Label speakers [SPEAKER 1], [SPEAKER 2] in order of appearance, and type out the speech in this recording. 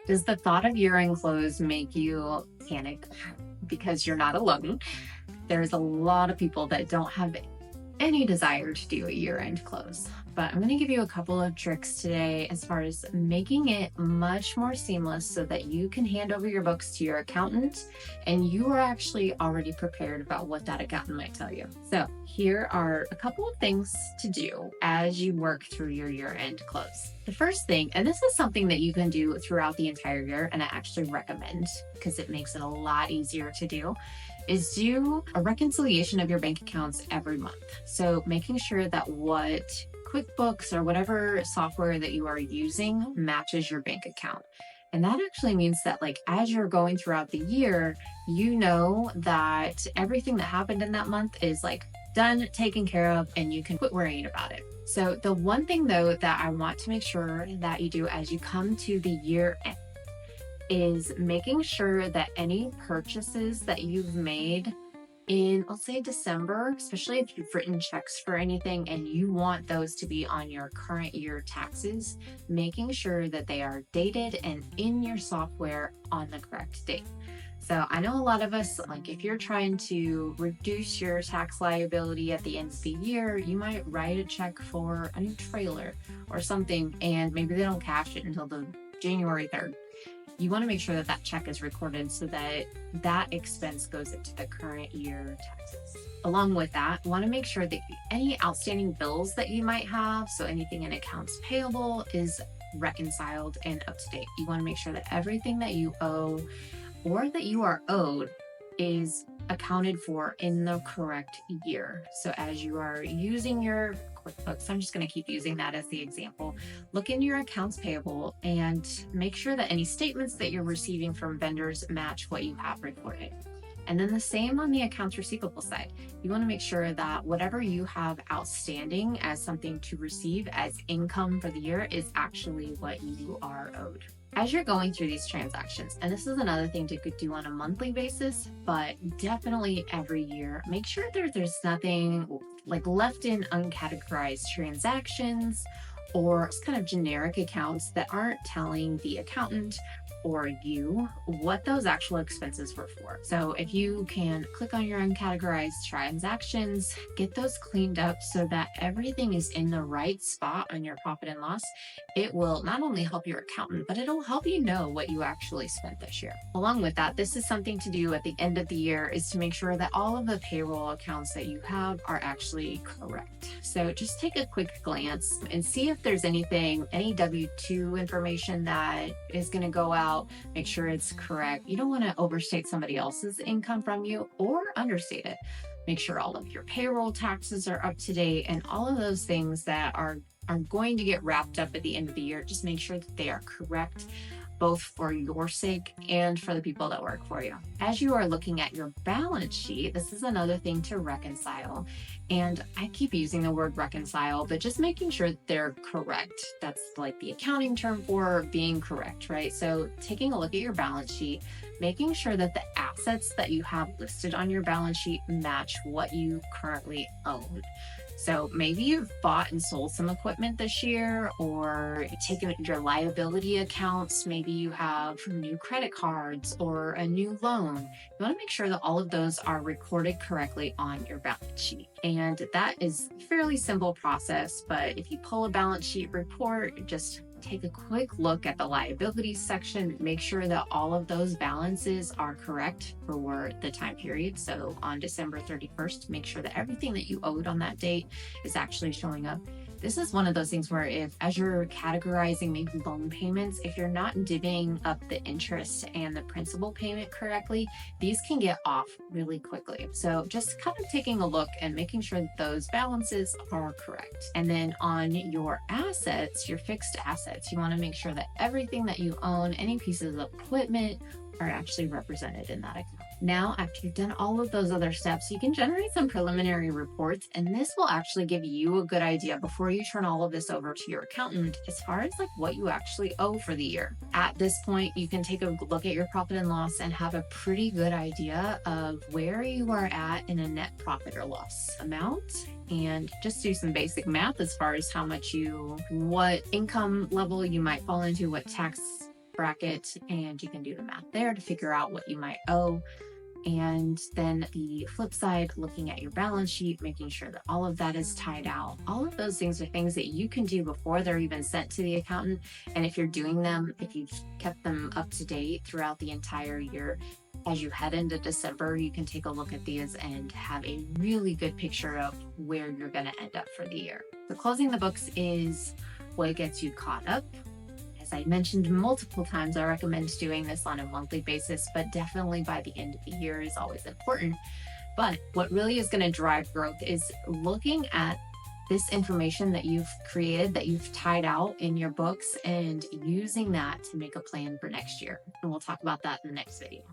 [SPEAKER 1] Does the thought of year-end close make you panic? Because you're not alone. There's a lot of people that don't have any desire to do a year-end close. But I'm going to give you a couple of tricks today as far as making it much more seamless so that you can hand over your books to your accountant and you are actually already prepared about what that accountant might tell you. So here are a couple of things to do as you work through your year-end close. The first thing, and this is something that you can do throughout the entire year, and I actually recommend because it makes it a lot easier to do, is do a reconciliation of your bank accounts every month. So making sure that what QuickBooks or whatever software that you are using matches your bank account. And that actually means that as you're going throughout the year, you know that everything that happened in that month is done, taken care of, and you can quit worrying about it. So the one thing though that I want to make sure that you do as you come to the year end is making sure that any purchases that you've made in, let's say, December, especially if you've written checks for anything and you want those to be on your current year taxes, making sure that they are dated and in your software on the correct date. So I know a lot of us, if you're trying to reduce your tax liability at the end of the year, you might write a check for a new trailer or something, and maybe they don't cash it until the January 3rd. You want to make sure that that check is recorded so that that expense goes into the current year taxes. Along with that, you want to make sure that any outstanding bills that you might have, so anything in accounts payable, is reconciled and up to date. You want to make sure that everything that you owe or that you are owed is accounted for in the correct year. So as you are using your QuickBooks, I'm just going to keep using that as the example. Look into your accounts payable and make sure that any statements that you're receiving from vendors match what you have reported. And then the same on the accounts receivable side. You want to make sure that whatever you have outstanding as something to receive as income for the year is actually what you are owed. As you're going through these transactions, and this is another thing to do on a monthly basis, but definitely every year, make sure there's nothing left in uncategorized transactions or just kind of generic accounts that aren't telling the accountant or you what those actual expenses were for. So if you can click on your uncategorized transactions, get those cleaned up so that everything is in the right spot on your profit and loss, it will not only help your accountant, but it'll help you know what you actually spent this year. Along with that, this is something to do at the end of the year, is to make sure that all of the payroll accounts that you have are actually correct. So just take a quick glance and see if there's any W-2 information that is going to go out. Make sure it's correct. You don't want to overstate somebody else's income from you or understate it. Make sure all of your payroll taxes are up to date and all of those things that are going to get wrapped up at the end of the year. Just make sure that they are correct, both for your sake and for the people that work for you. As you are looking at your balance sheet, this is another thing to reconcile. And I keep using the word reconcile, but just making sure that they're correct. That's the accounting term for being correct, right? So taking a look at your balance sheet, making sure that the assets that you have listed on your balance sheet match what you currently own. So maybe you've bought and sold some equipment this year, or taken your liability accounts. Maybe you have new credit cards or a new loan. You want to make sure that all of those are recorded correctly on your balance sheet. And that is a fairly simple process, but if you pull a balance sheet report, just take a quick look at the liabilities section, make sure that all of those balances are correct for the time period. So on December 31st, make sure that everything that you owed on that date is actually showing up. This is one of those things where as you're categorizing maybe loan payments, if you're not divvying up the interest and the principal payment correctly, these can get off really quickly. So just kind of taking a look and making sure that those balances are correct. And then on your assets, your fixed assets, you want to make sure that everything that you own, any pieces of equipment, are actually represented in that account. Now, after you've done all of those other steps, you can generate some preliminary reports, and this will actually give you a good idea before you turn all of this over to your accountant as far as what you actually owe for the year. At this point, you can take a look at your profit and loss and have a pretty good idea of where you are at in a net profit or loss amount, and just do some basic math as far as what income level you might fall into, what tax bracket, and you can do the math there to figure out what you might owe. And then the flip side, looking at your balance sheet, making sure that all of that is tied out. All of those things are things that you can do before they're even sent to the accountant. And if you're doing them, if you've kept them up to date throughout the entire year, as you head into December, you can take a look at these and have a really good picture of where you're going to end up for the year. So closing the books is what gets you caught up. As I mentioned multiple times, I recommend doing this on a monthly basis, but definitely by the end of the year is always important. But what really is going to drive growth is looking at this information that you've created, that you've tied out in your books, and using that to make a plan for next year. And we'll talk about that in the next video.